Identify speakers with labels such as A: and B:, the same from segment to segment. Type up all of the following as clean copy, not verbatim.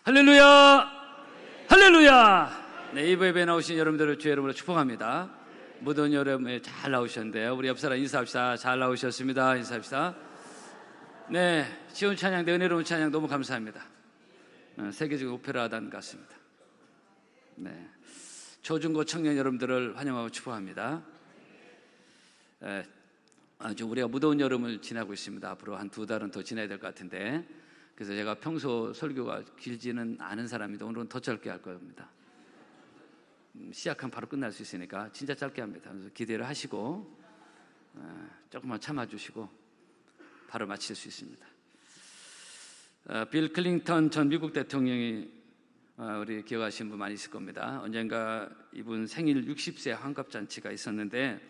A: 할렐루야! 할렐루야! 네, 이부 예배에 나오신 여러분들을 주의 이름으로 축복합니다. 무더운 여름에 잘 나오셨는데요. 우리 옆 사람 인사합시다. 잘 나오셨습니다. 인사합시다. 네, 시온 찬양, 은혜로운 찬양 너무 감사합니다. 세계적 오페라단 같습니다. 네, 초중고 청년 여러분들을 환영하고 축복합니다. 아주 우리가 무더운 여름을 지나고 있습니다. 앞으로 한 2달은 더 지나야 될 것 같은데, 그래서 제가 평소 설교가 길지는 않은 사람인데 오늘은 더 짧게 할 겁니다. 시작하면 바로 끝날 수 있으니까 진짜 짧게 합니다. 그래서 기대를 하시고 조금만 참아주시고 바로 마칠 수 있습니다. 빌 클린턴 전 미국 대통령이 우리 기억하시는 분 많이 있을 겁니다. 언젠가 이분 생일 60세 환갑잔치가 있었는데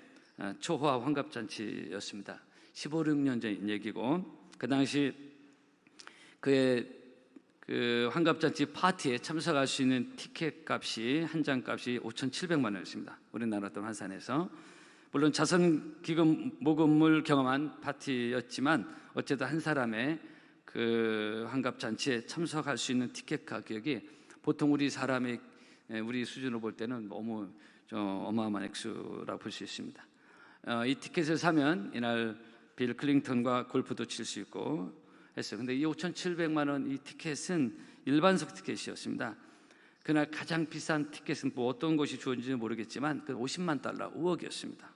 A: 초호화 환갑잔치였습니다. 15, 16년 전 얘기고, 그 당시 그의 그 환갑잔치 파티에 참석할 수 있는 티켓 값이 한 장 값이 5,700만 원이었습니다. 우리나라 돈 환산해서. 물론 자선 기금 모금을 경험한 파티였지만 어쨌든 한 사람의 그 환갑잔치에 참석할 수 있는 티켓 가격이 보통 우리 사람의 우리 수준으로 볼 때는 너무 좀 어마어마한 액수라 볼 수 있습니다. 이 티켓을 사면 이날 빌 클린턴과 골프도 칠 수 있고 했어요. 근데 이 5,700만 원 이 티켓은 일반석 티켓이었습니다. 그날 가장 비싼 티켓은 뭐 어떤 것이 주어진지는 모르겠지만 그 50만 달러, 5억이었습니다.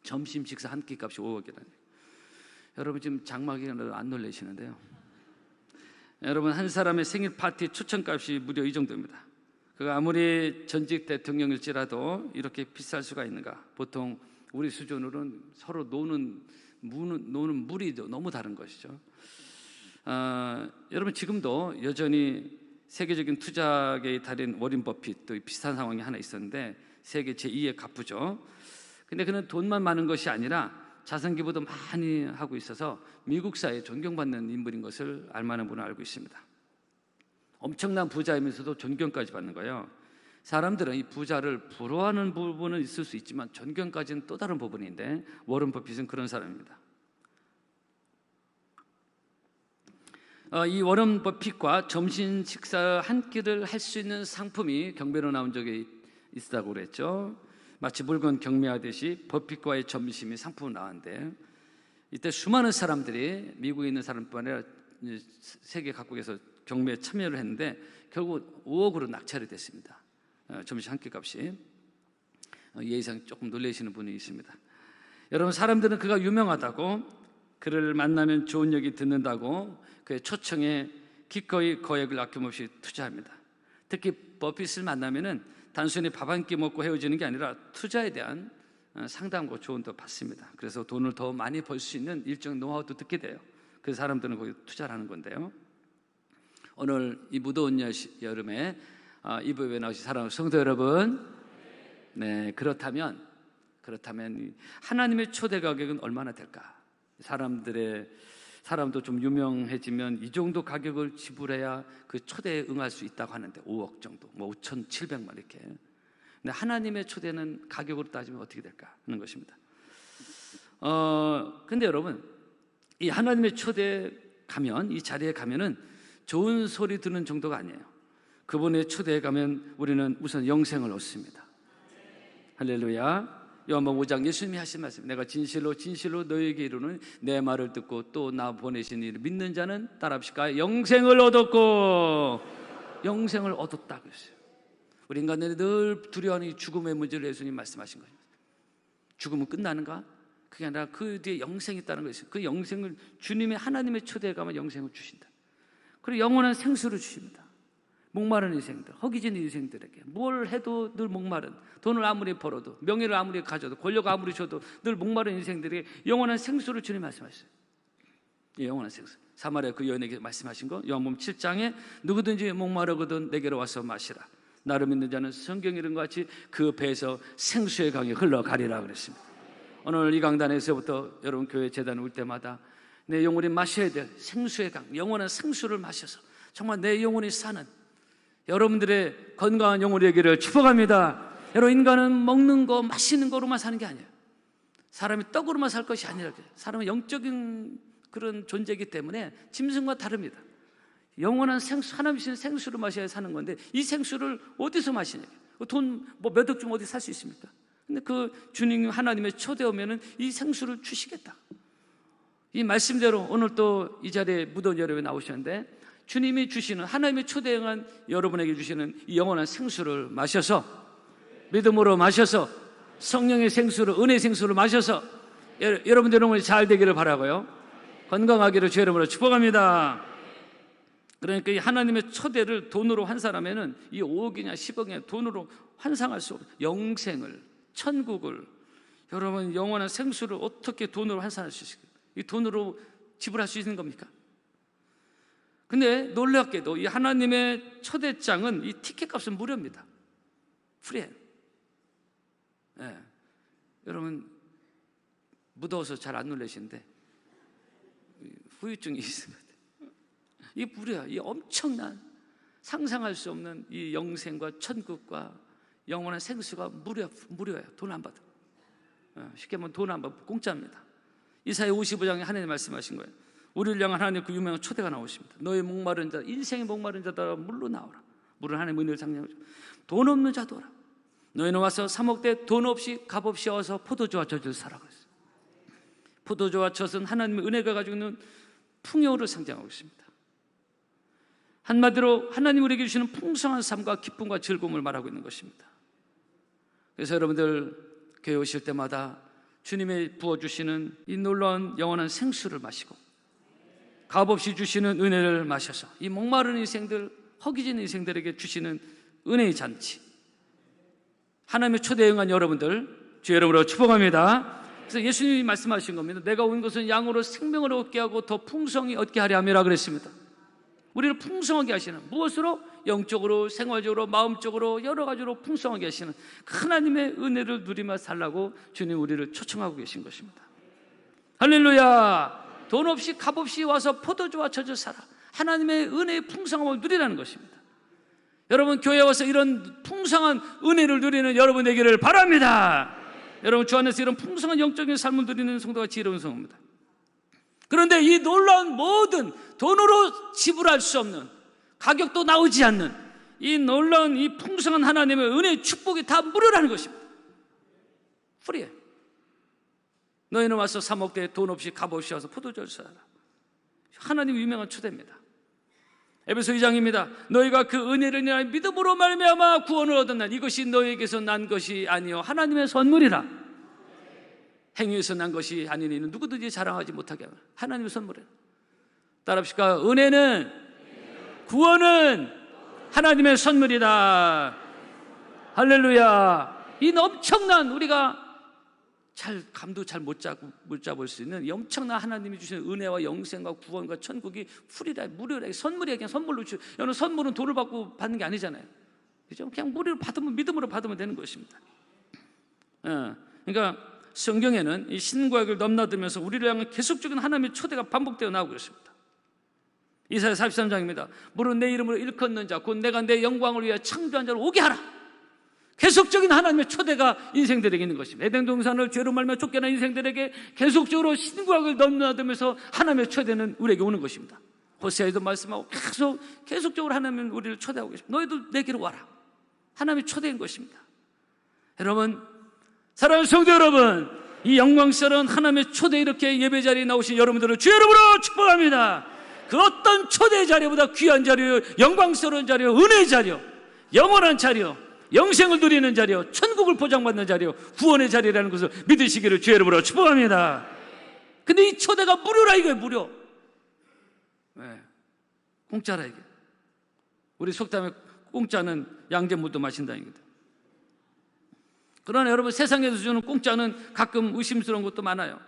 A: 점심 식사 한 끼 값이 5억이라니. 여러분 지금 장막이라도 안 놀라시는데요. 여러분 한 사람의 생일 파티 초청값이 무려 이 정도입니다. 그가 아무리 전직 대통령일지라도 이렇게 비쌀 수가 있는가? 보통 우리 수준으로는 서로 노는 물이 너무 다른 것이죠. 여러분 지금도 여전히 세계적인 투자계의 달인 워런 버핏도 비슷한 상황이 하나 있었는데 세계 제2의 갑부죠. 근데 그는 돈만 많은 것이 아니라 자선 기부도 많이 하고 있어서 미국 사회에 존경받는 인물인 것을 알만한 분은 알고 있습니다. 엄청난 부자이면서도 존경까지 받는 거예요. 사람들은 이 부자를 부러워하는 부분은 있을 수 있지만 존경까지는 또 다른 부분인데 워런 버핏은 그런 사람입니다. 이 워런 버핏과 점심 식사 한 끼를 할 수 있는 상품이 경매로 나온 적이 있다고 그랬죠. 마치 물건 경매하듯이 버핏과의 점심이 상품으로 나왔는데 이때 수많은 사람들이 미국에 있는 사람뿐 아니라 세계 각국에서 경매에 참여를 했는데 결국 5억으로 낙찰이 됐습니다. 점심 한 끼 값이. 예의상 조금 놀라시는 분이 있습니다. 여러분 사람들은 그가 유명하다고, 그를 만나면 좋은 얘기 듣는다고 그의 초청에 기꺼이 거액을 아낌없이 투자합니다. 특히 버핏을 만나면은 단순히 밥 한 끼 먹고 헤어지는 게 아니라 투자에 대한 상담과 조언도 받습니다. 그래서 돈을 더 많이 벌 수 있는 일정 노하우도 듣게 돼요. 그 사람들은 거기 투자를 하는 건데요. 오늘 이 무더운 여름에 이부 예배에 나오신 사랑하는 성도 여러분, 네, 그렇다면 하나님의 초대 가격은 얼마나 될까? 사람도 좀 유명해지면 이 정도 가격을 지불해야 그 초대에 응할 수 있다고 하는데 5억 정도, 뭐 5,700만 이렇게. 근데 하나님의 초대는 가격으로 따지면 어떻게 될까 하는 것입니다. 근데 여러분, 이 하나님의 초대에 가면, 이 자리에 가면은 좋은 소리 듣는 정도가 아니에요. 그분의 초대에 가면 우리는 우선 영생을 얻습니다. 할렐루야. 요한복음 5장 예수님이 하신 말씀, 내가 진실로 진실로 너희에게 이르노니 내 말을 듣고 또 나 보내신 이를 믿는 자는 따라합시까 영생을 얻었고 영생을 얻었다고 했어요. 우리 인간들이 늘 두려워하는 이 죽음의 문제를 예수님 말씀하신 거예요. 죽음은 끝나는가? 그게 아니라 그 뒤에 영생이 있다는 것이에요. 그 영생을 주님의 하나님의 초대에 가면 영생을 주신다. 그리고 영원한 생수를 주십니다. 목마른 인생들, 허기진 인생들에게 뭘 해도 늘 목마른, 돈을 아무리 벌어도, 명예를 아무리 가져도, 권력을 아무리 줘도 늘 목마른 인생들에게 영원한 생수를 주님 말씀하셨어요. 이 영원한 생수. 사마리아 그 여인에게 말씀하신 거 요한복음 7장에 누구든지 목마르거든 내게로 와서 마시라. 나를 믿는 자는 성경 이름과 같이 그 배에서 생수의 강이 흘러가리라 그랬습니다. 오늘 이 강단에서부터 여러분 교회 재단에 올 때마다 내 영혼이 마셔야 될 생수의 강, 영원한 생수를 마셔서 정말 내 영혼이 사는 여러분들의 건강한 영혼이 되기를 축복합니다. 여러분 인간은 먹는 거 마시는 거로만 사는 게 아니에요. 사람이 떡으로만 살 것이 아니라 사람은 영적인 그런 존재이기 때문에 짐승과 다릅니다. 영원한 생수, 하나님 주신 생수를 마셔야 사는 건데 이 생수를 어디서 마시냐? 돈 몇 억 주면 어디 살 수 있습니까? 근데 그 주님 하나님의 초대 오면은 이 생수를 주시겠다. 이 말씀대로 오늘 또 이 자리에 무더운 여름에 나오셨는데 주님이 주시는, 하나님의 초대한 여러분에게 주시는 이 영원한 생수를 마셔서, 믿음으로 마셔서, 성령의 생수를, 은혜의 생수를 마셔서 여러분들 오늘 잘 되기를 바라고요, 건강하기를 주의 이름으로 축복합니다. 그러니까 이 하나님의 초대를 돈으로 환산하면은 이 5억이냐 10억이냐 돈으로 환상할 수 없어요. 영생을, 천국을, 여러분 영원한 생수를 어떻게 돈으로 환산할 수 있을까요? 이 돈으로 지불할 수 있는 겁니까? 근데 놀랍게도 이 하나님의 초대장은 이 티켓 값은 무료입니다. 프리해요. 네. 여러분 무더워서 잘 안 놀라시는데 후유증이 있습니다. 이 무료야. 이 엄청난, 상상할 수 없는 이 영생과 천국과 영원한 생수가 무료예요. 돈 안 받아. 쉽게 말하면 돈 안 받고 공짜입니다. 이사야 55장에 하나님 말씀하신 거예요. 우리를 향한 하나님 그 유명한 초대가 나오십니다. 너의 목마른 자, 인생의 목마른 자들아 물로 나오라. 물은 하나님 은혜를 상징하죠. 돈 없는 자도 오라. 너희는 와서 사먹되 돈 없이 값 없이 와서 포도주와 젖을 사라 그랬어요. 포도주와 젖은 하나님의 은혜가 가지고 있는 풍요를 상징하고 있습니다. 한마디로 하나님 우리에게 주시는 풍성한 삶과 기쁨과 즐거움을 말하고 있는 것입니다. 그래서 여러분들 교회 오실 때마다 주님의 부어주시는 이 놀라운 영원한 생수를 마시고 값없이 주시는 은혜를 마셔서 이 목마른 인생들, 허기진 인생들에게 주시는 은혜의 잔치, 하나님의 초대에 응한 여러분들 주의 이름으로 축복합니다. 그래서 예수님이 말씀하신 겁니다. 내가 온 것은 양으로 생명을 얻게 하고 더 풍성히 얻게 하려 함이라 그랬습니다. 우리를 풍성하게 하시는, 무엇으로? 영적으로, 생활적으로, 마음적으로 여러 가지로 풍성하게 하시는 하나님의 은혜를 누리며 살라고 주님 우리를 초청하고 계신 것입니다. 할렐루야. 돈 없이 값 없이 와서 포도주와 젖을 사라. 하나님의 은혜의 풍성함을 누리라는 것입니다. 여러분 교회에 와서 이런 풍성한 은혜를 누리는 여러분 되기를 바랍니다. 여러분 주 안에서 이런 풍성한 영적인 삶을 누리는 성도가 지혜로운 성도입니다. 그런데 이 놀라운 모든 돈으로 지불할 수 없는, 가격도 나오지 않는 이 놀라운 이 풍성한 하나님의 은혜의 축복이 다 무료라는 것입니다. 프리해. 너희는 와서 사먹되 돈 없이 값 없이 와서 포도주를 사라. 하나님의 유명한 초대입니다. 에베소 2장입니다. 너희가 그 은혜를 인하여 믿음으로 말미암아 구원을 얻었나. 이것이 너희에게서 난 것이 아니요 하나님의 선물이라. 행위에서 난 것이 아니니 누구든지 자랑하지 못하게 하라. 하나님의 선물이라. 따라합시다. 은혜는, 구원은 하나님의 선물이다. 할렐루야. 이 엄청난, 우리가 감도 잘 못 잡을 수 있는 이 엄청난 하나님이 주시는 은혜와 영생과 구원과 천국이 풀이라, 무료라, 선물이야. 그냥 선물로 여러분 선물은 돈을 받고 받는 게 아니잖아요. 그죠? 그냥 무료로 받으면, 믿음으로 받으면 되는 것입니다. 그러니까 성경에는 이 신구약을 넘나들면서 우리를 향한 계속적인 하나님의 초대가 반복되어 나오고 있습니다. 이사야 43장입니다. 물은 내 이름으로 일컫는 자, 곧 내가 내 영광을 위해 창조한 자를 오게 하라. 계속적인 하나님의 초대가 인생들에게 있는 것입니다. 에덴 동산을 죄로 말며 쫓겨난 인생들에게 계속적으로 신구약을 넘나들면서 하나님의 초대는 우리에게 오는 것입니다. 호세아에도 말씀하고 계속적으로 하나님은 우리를 초대하고 계십니다. 너희도 내게로 와라. 하나님의 초대인 것입니다. 여러분, 사랑하는 성도 여러분, 이 영광스러운 하나님의 초대 이렇게 예배 자리에 나오신 여러분들을 주의 이름으로 축복합니다. 그 어떤 초대 자리보다 귀한 자리요, 영광스러운 자리요, 은혜의 자리요, 영원한 자리요, 영생을 누리는 자리요, 천국을 보장받는 자리요, 구원의 자리라는 것을 믿으시기를 주의 이름으로 축복합니다. 근데 이 초대가 무료라 이거예요. 무료. 네. 공짜라 이게. 우리 속담에 공짜는 양잿물도 마신다 이거다. 그러나 여러분, 세상에서 주는 공짜는 가끔 의심스러운 것도 많아요.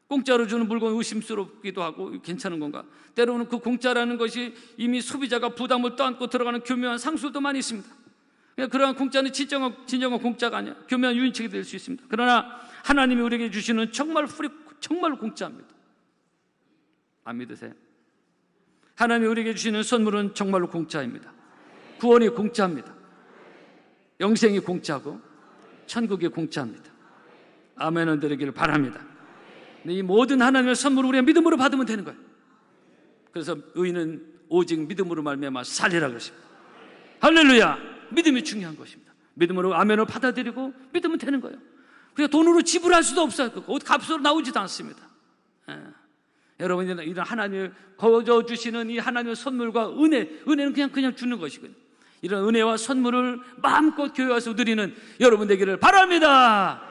A: 공짜로 주는 물건은 의심스럽기도 하고 괜찮은 건가? 때로는 그 공짜라는 것이 이미 소비자가 부담을 떠안고 들어가는 교묘한 상술도 많이 있습니다. 그러한 공짜는 진정한 공짜가 아니야. 교묘한 유인책이 될 수 있습니다. 그러나 하나님이 우리에게 주시는 정말로 공짜입니다. 안 믿으세요? 하나님이 우리에게 주시는 선물은 정말로 공짜입니다. 구원이 공짜입니다. 영생이 공짜고 천국이 공짜입니다. 아멘은 드리기를 바랍니다. 이 모든 하나님의 선물을 우리가 믿음으로 받으면 되는 거예요. 그래서 의인은 오직 믿음으로 말미암아 살리라 그러십니다. 할렐루야. 믿음이 중요한 것입니다. 믿음으로 아멘을 받아들이고 믿으면 되는 거예요. 그러니까 돈으로 지불할 수도 없어요. 옷 값으로 나오지도 않습니다. 여러분, 이런 하나님을 거저주시는 이 하나님의 선물과 은혜는 그냥 주는 것이거든요. 이런 은혜와 선물을 마음껏 교회 와서 누리는 여러분 되기를 바랍니다.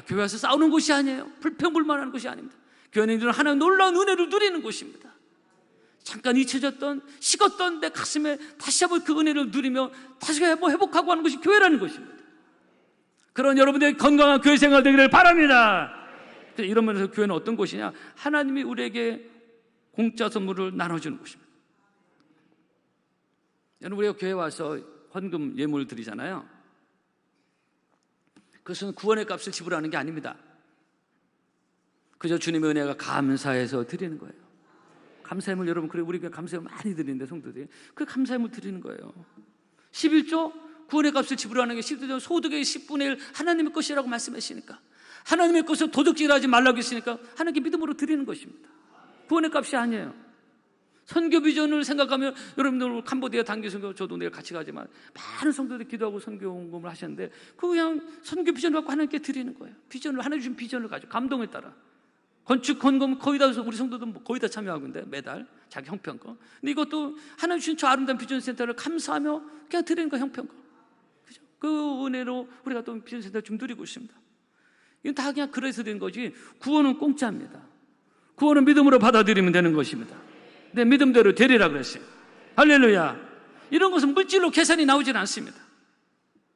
A: 교회 와서 싸우는 곳이 아니에요. 불평불만하는 곳이 아닙니다. 교회는 이런 하나님의 놀라운 은혜를 누리는 곳입니다. 잠깐 잊혀졌던, 식었던 내 가슴에 다시 한번 그 은혜를 누리며 다시 한번 회복하고 하는 것이 교회라는 것입니다. 그런 여러분들의 건강한 교회 생활 되기를 바랍니다. 이런 면에서 교회는 어떤 곳이냐? 하나님이 우리에게 공짜 선물을 나눠주는 곳입니다. 여러분, 우리가 교회 와서 헌금 예물을 드리잖아요. 그것은 구원의 값을 지불하는 게 아닙니다. 그저 주님의 은혜가 감사해서 드리는 거예요. 감사함을 여러분, 그래 우리가 감사함을 많이 드리는데 성도들이 그 감사함을 드리는 거예요. 11조 구원의 값을 지불하는 게 11조 소득의 10분의 1 하나님의 것이라고 말씀하시니까, 하나님의 것을 도둑질하지 말라고 했으니까 하나님께 믿음으로 드리는 것입니다. 구원의 값이 아니에요. 선교 비전을 생각하면 여러분들 캄보디아 단기 선교, 저도 내일 같이 가지만 많은 성도들이 기도하고 선교 헌금을 하셨는데 그 그냥 선교 비전을 갖고 하나님께 드리는 거예요. 비전을, 하나님 주신 비전을 가지고 감동에 따라 건축 헌금 거의 다, 우리 성도들 거의 다 참여하고 있는데 매달 자기 형편껏. 근데 이것도 하나님 주신 저 아름다운 비전 센터를 감사하며 그냥 드리는 거, 형편껏. 그죠? 그 은혜로 우리가 또 비전 센터 좀 드리고 있습니다. 이건 다 그냥 그래서 된 거지. 구원은 공짜입니다. 구원은 믿음으로 받아들이면 되는 것입니다. 내 믿음대로 되리라 그랬어요. 할렐루야. 이런 것은 물질로 계산이 나오질 않습니다.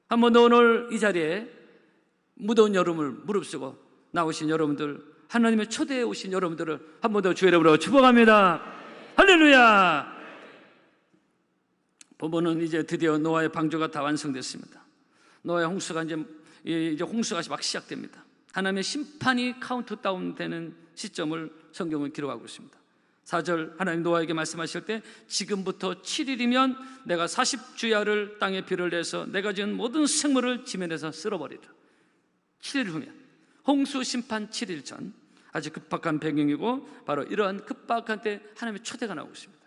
A: 한 번 더 오늘 이 자리에 무더운 여름을 무릅쓰고 나오신 여러분들, 하나님의 초대에 오신 여러분들을 한 번 더 주의 이름으로 축복합니다. 할렐루야. 본문은 이제 드디어 노아의 방주가 다 완성됐습니다. 노아의 홍수가 이제 홍수가 막 시작됩니다. 하나님의 심판이 카운트다운 되는 시점을 성경은 기록하고 있습니다. 4절 하나님 노아에게 말씀하실 때 지금부터 7일이면 내가 40주야를 땅에 비를 내서 내가 지은 모든 생물을 지면에서 쓸어버리라. 7일 후면, 홍수 심판 7일 전, 아주 급박한 배경이고 바로 이러한 급박한 때 하나님의 초대가 나오고 있습니다.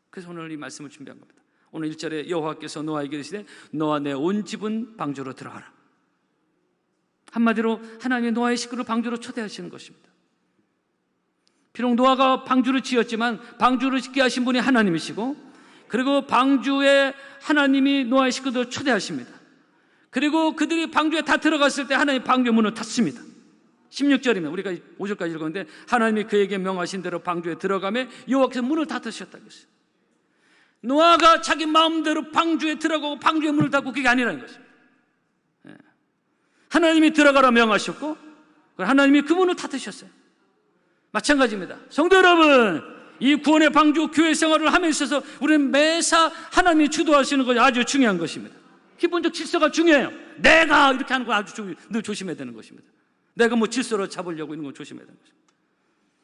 A: 그래서 오늘 이 말씀을 준비한 겁니다. 오늘 1절에 여호와께서 노아에게 이르시되 너와 내 온 집은 방주로 들어가라. 한마디로 하나님의 노아의 식구를 방주로 초대하시는 것입니다. 비록 노아가 방주를 지었지만 방주를 짓게 하신 분이 하나님이시고, 그리고 방주에 하나님이 노아의 식구들을 초대하십니다. 그리고 그들이 방주에 다 들어갔을 때 하나님이 방주의 문을 닫습니다. 16절이면 우리가 5절까지 읽었는데 하나님이 그에게 명하신 대로 방주에 들어가며 여호와께서 문을 닫으셨다고 했어요. 노아가 자기 마음대로 방주에 들어가고 방주의 문을 닫고 그게 아니라는 것입니다. 하나님이 들어가라 명하셨고 하나님이 그 문을 닫으셨어요. 마찬가지입니다. 성도 여러분, 이 구원의 방주 교회 생활을 함에 있어서 우리는 매사 하나님이 주도하시는 것이 아주 중요한 것입니다. 기본적 질서가 중요해요. 내가 이렇게 하는 거 아주 늘 조심해야 되는 것입니다. 내가 뭐 질서로 잡으려고 있는 거 조심해야 되는 것입니다.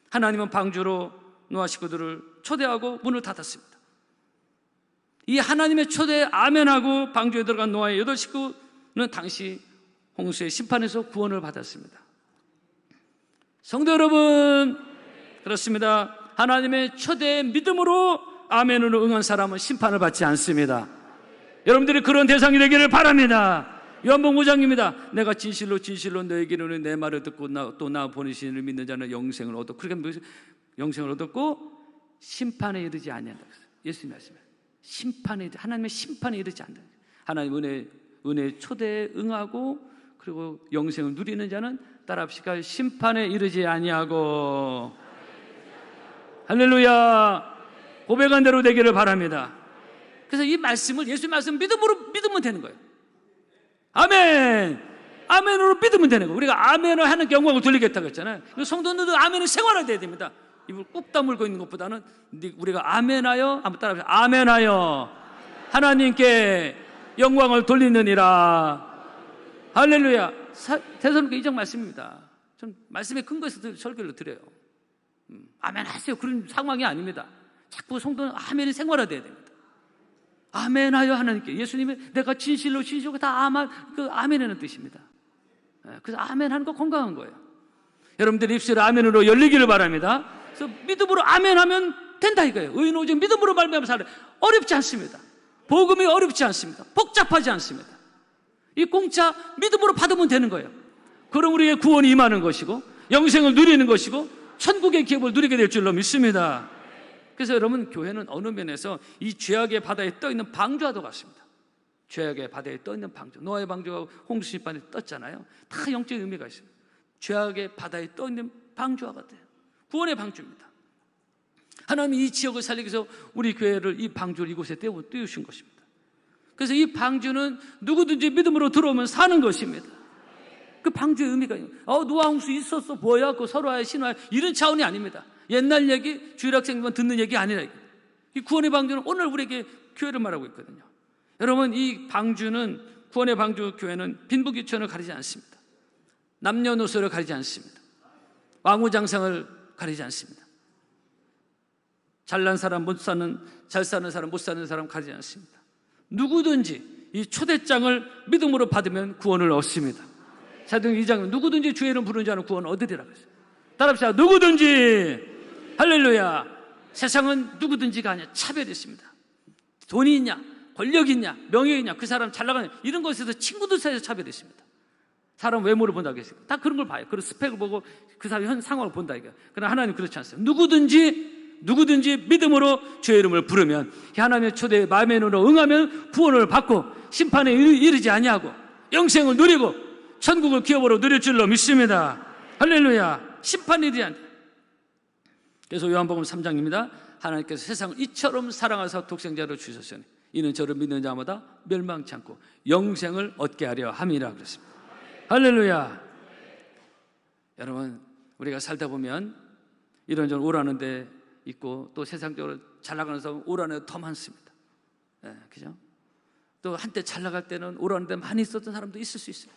A: 하나님은 방주로 노아 식구들을 초대하고 문을 닫았습니다. 이 하나님의 초대에 아멘하고 방주에 들어간 노아의 8 식구는 당시 홍수의 심판에서 구원을 받았습니다. 성도 여러분, 그렇습니다. 하나님의 초대에 믿음으로 아멘으로 응한 사람은 심판을 받지 않습니다. 여러분들이 그런 대상이 되기를 바랍니다. 요한복음 5장입니다. 내가 진실로 너에게 이르노니 내 말을 듣고 또 나 보내신 이를 믿는 자는 영생을 얻고, 그렇게 영생을 얻었고 심판에 이르지 아니한다. 예수님 말씀이에요. 하나님의 심판에 이르지 않는다. 하나님 은혜 초대에 응하고 그리고 영생을 누리는 자는 따라합시다. 심판에 이르지 아니하고. 할렐루야. 고백한 대로 되기를 바랍니다. 그래서 이 말씀을, 예수의 말씀 믿음으로 믿으면 되는 거예요. 아멘. 아멘으로 믿으면 되는 거예요. 우리가 아멘을 하는 영광을 돌리겠다고 했잖아요. 성도들도 아멘을 생활화돼야 됩니다. 입을 꾹 다물고 있는 것보다는 우리가 아멘하여, 한번 따라합시다. 아멘하여 하나님께 영광을 돌리느니라. 할렐루야. 데살로니가 2장 말씀입니다. 전 말씀의 근거에서 설교를 드려요. 아멘 하세요. 그런 상황이 아닙니다. 자꾸 성도는 아멘이 생활화돼야 됩니다. 아멘하여 하나님께. 예수님이 내가 진실로 다 아멘이라는 뜻입니다. 그래서 아멘 하는 거 건강한 거예요. 여러분들 입술이 아멘으로 열리기를 바랍니다. 그래서 믿음으로 아멘하면 된다 이거예요. 의인 오직 믿음으로 말미암아 살아. 어렵지 않습니다. 복음이 어렵지 않습니다. 복잡하지 않습니다. 이 공짜 믿음으로 받으면 되는 거예요. 그럼 우리의 구원이 임하는 것이고 영생을 누리는 것이고 천국의 기업을 누리게 될 줄로 믿습니다. 그래서 여러분, 교회는 어느 면에서 이 죄악의 바다에 떠있는 방주와도 같습니다. 죄악의 바다에 떠있는 방주, 노아의 방주가 홍수심판에 떴잖아요. 다 영적인 의미가 있습니다. 죄악의 바다에 떠있는 방주와 같아요. 구원의 방주입니다. 하나님이 이 지역을 살리기 위해서 우리 교회를, 이 방주를 이곳에 띄우신 것입니다. 그래서 이 방주는 누구든지 믿음으로 들어오면 사는 것입니다. 그 방주의 의미가 노아 홍수 있었어 뭐야 그 서로의 신화 이런 차원이 아닙니다. 옛날 얘기, 주일학생만 듣는 얘기 아니라 이 구원의 방주는 오늘 우리에게 교회를 말하고 있거든요. 여러분, 이 방주는, 구원의 방주 교회는 빈부귀천을 가리지 않습니다. 남녀노소를 가리지 않습니다. 왕후장상을 가리지 않습니다. 잘난 사람, 잘 사는 사람, 못 사는 사람 가리지 않습니다. 누구든지 이 초대장을 믿음으로 받으면 구원을 얻습니다. 사도행 2장, 누구든지 주의 이름 부르는 자는 구원을 얻으리라 그랬어요. 따라합시다. 누구든지. 할렐루야. 세상은 누구든지가 아니야. 차별이 있습니다. 돈이 있냐, 권력이 있냐, 명예가 있냐, 그 사람 잘 나가냐, 이런 것에서 친구들 사이에서 차별이 있습니다. 사람 외모를 본다고 했어요. 다 그런 걸 봐요. 그런 스펙을 보고 그 사람의 현 상황을 본다 이거예요. 그러나 하나님 그렇지 않습니다. 누구든지 믿음으로 주의 이름을 부르면, 하나님의 초대에 마음의 눈으로 응하면 구원을 받고 심판에 이르지 아니하고 영생을 누리고 천국을 기업으로 누릴 줄로 믿습니다. 할렐루야. 심판이 이르지 않다. 그래서 요한복음 3장입니다. 하나님께서 세상을 이처럼 사랑하사 독생자를 주셨으니 이는 저를 믿는 자마다 멸망치 않고 영생을 얻게 하려 함이라 그랬습니다. 할렐루야. 여러분, 우리가 살다 보면 이런저런 오라는 데 있고 또 세상적으로 잘 나가는 사람은 오라는 데 더 많습니다. 그죠? 또 한때 잘 나갈 때는 오라는 데 많이 있었던 사람도 있을 수 있어요.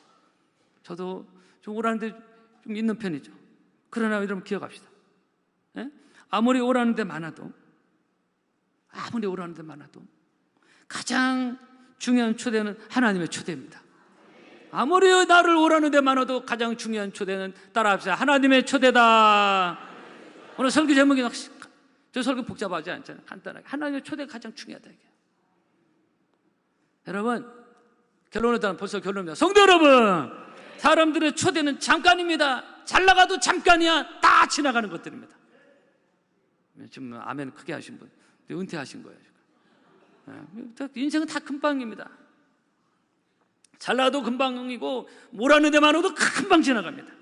A: 저도 좀 오라는 데 좀 있는 편이죠. 그러나 여러분 기억합시다. 아무리 오라는 데 많아도 가장 중요한 초대는 하나님의 초대입니다. 아무리 나를 오라는 데 많아도 가장 중요한 초대는, 따라합시다, 하나님의 초대다. 오늘 설교 제목이, 저 설교 복잡하지 않잖아요. 간단하게 하나님의 초대가 가장 중요하다 이게. 여러분, 결론을 따면 벌써 결론입니다. 성도 여러분, 사람들의 초대는 잠깐입니다. 잘 나가도 잠깐이야. 다 지나가는 것들입니다. 지금 아멘 크게 하신 분, 은퇴하신 거예요 지금. 인생은 다 금방입니다. 잘 나가도 금방이고 뭐라는 데만 오도 금방 지나갑니다.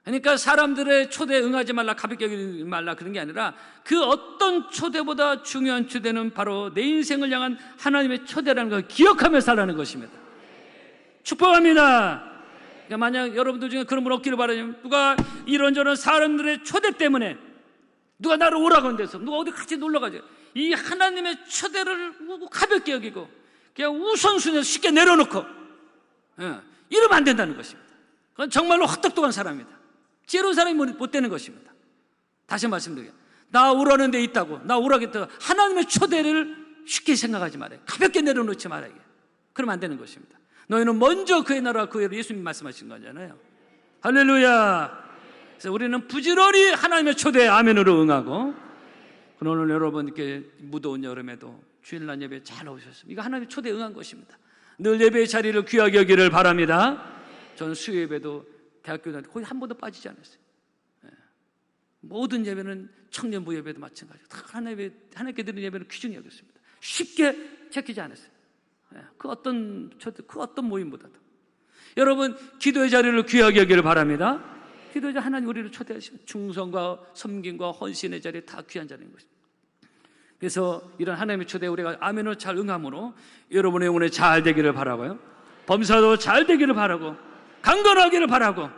A: 그러니까 사람들의 초대에 응하지 말라, 가볍게 여기지 말라, 그런 게 아니라 그 어떤 초대보다 중요한 초대는 바로 내 인생을 향한 하나님의 초대라는 걸 기억하며 살라는 것입니다. 축복합니다. 그러니까 만약 여러분들 중에 그런 분 없기를 바라면, 누가 이런저런 사람들의 초대 때문에 누가 나를 오라고 한대서 누가 어디 같이 놀러 가죠, 이 하나님의 초대를 가볍게 여기고 그냥 우선순위에서 쉽게 내려놓고 이러면 안 된다는 것입니다. 그건 정말로 헛똑똑한 사람입니다. 지혜로운 사람이 못 되는 것입니다. 다시 말씀드려요. 나 오라는 데 있다고, 나 오라겠다고 하나님의 초대를 쉽게 생각하지 말아요. 가볍게 내려놓지 말아요. 그러면 안 되는 것입니다. 너희는 먼저 그의 나라와 그의 의를, 예수님 말씀하신 거잖아요. 할렐루야. 그래서 우리는 부지런히 하나님의 초대에 아멘으로 응하고, 오늘 여러분께 무더운 여름에도 주일날 예배 잘 오셨습니다. 이거 하나님의 초대에 응한 것입니다. 늘 예배의 자리를 귀하게 여기를 바랍니다. 저는 수요 예배도 대학교 다닐 때 거의 한 번도 빠지지 않았어요. 모든 예배는 청년부 예배도 마찬가지고 다 하나님께 드리는 예배는 귀중히 여겼습니다. 쉽게 제끼지 않았어요. 그 어떤 모임보다도. 여러분, 기도의 자리를 귀하게 여기를 바랍니다. 기도의 자리, 하나님 우리를 초대하시면 충성과 섬김과 헌신의 자리, 다 귀한 자리인 것입니다. 그래서 이런 하나님의 초대에 우리가 아멘으로 잘 응함으로 여러분의 영혼에 잘 되기를 바라고요, 범사도 잘 되기를 바라고, 강건하기를 바라고,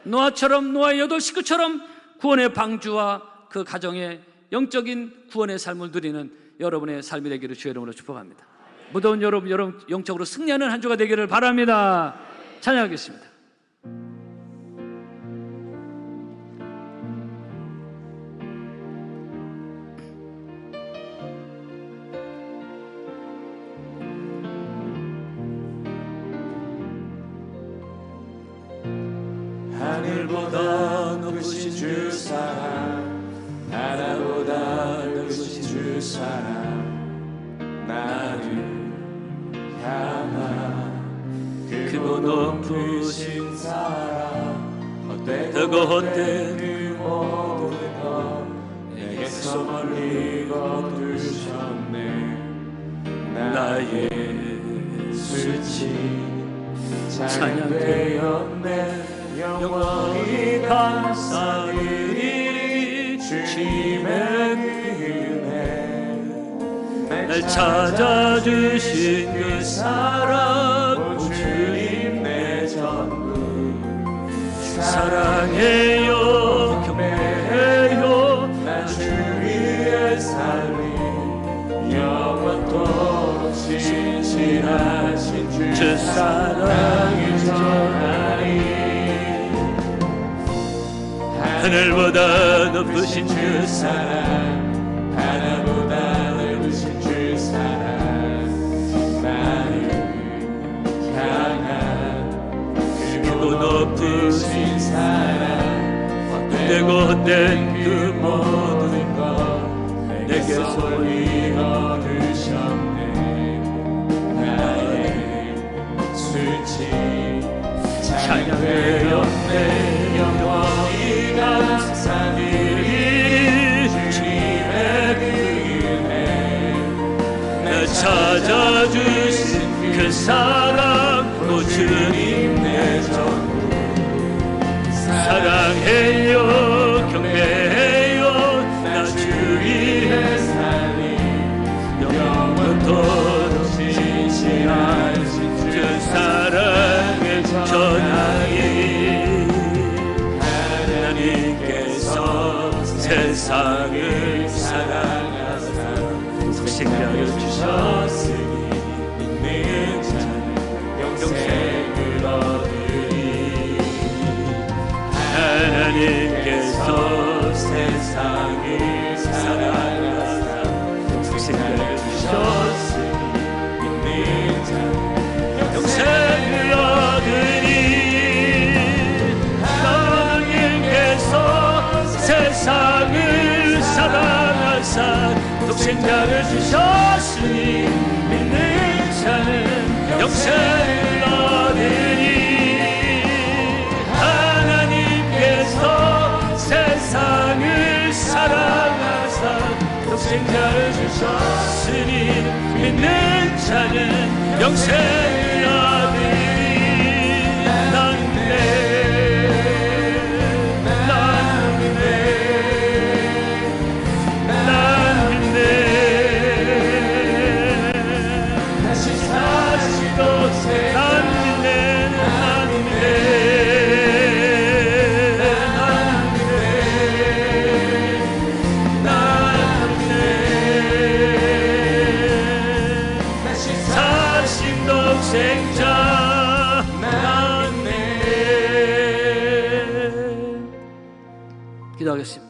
A: 노아의 8 식구처럼 구원의 방주와 그 가정의 영적인 구원의 삶을 누리는 여러분의 삶이 되기를 주의 이름으로 축복합니다. 무더운 여러분 영적으로 승리하는 한 주가 되기를 바랍니다. 찬양하겠습니다.
B: 하늘보다 높으신 주 사랑, 나라보다 그 사랑 나를 향한 크고 높으신 사랑 헛되고 헛된 그 모든 것 내게서 멀리 거두셨네. 나의 수치 찬양되었네. 영원히 감사드리리 주님의 은혜. 날 찾아주신 그 사랑 오 주님 내 전부. 사랑해요 경배해요 나 주 위에 살리. 영원토록 신실하신 주 사랑을 전하리. 하늘보다 높으신 주 사랑 하늘보다 넓으신 주 사랑 나를 향한 크고 높으신 사랑 헛되고 헛된 그 모든 것 내게서 멀리 거두셨네. 나의 수치 찬양되었네. 영원히 감사드리리 주님의 은혜. 날 찾아주신 그 사랑 오 주님 내 전부. 사랑해요 경배해요 나 주 위에 살리. 영원토록 신실하신 주 사랑을 전하리. 하나님께서 세상을 사랑하사 독생자를 주셨으니 믿는 자는 영생을 얻으리. 하나님께서 세상을 사랑하사 독생자를 주셨으니 믿는 자는 영생을 얻으리. 하나님께서 세상을 사랑하사 독생자를 주셨으니 믿는 자는 영생을 얻으리. 하나님께서 세상을 사랑하사 독생자를 주셨으니 믿는 자는 영생을 얻으리.
A: 기도하겠습니다.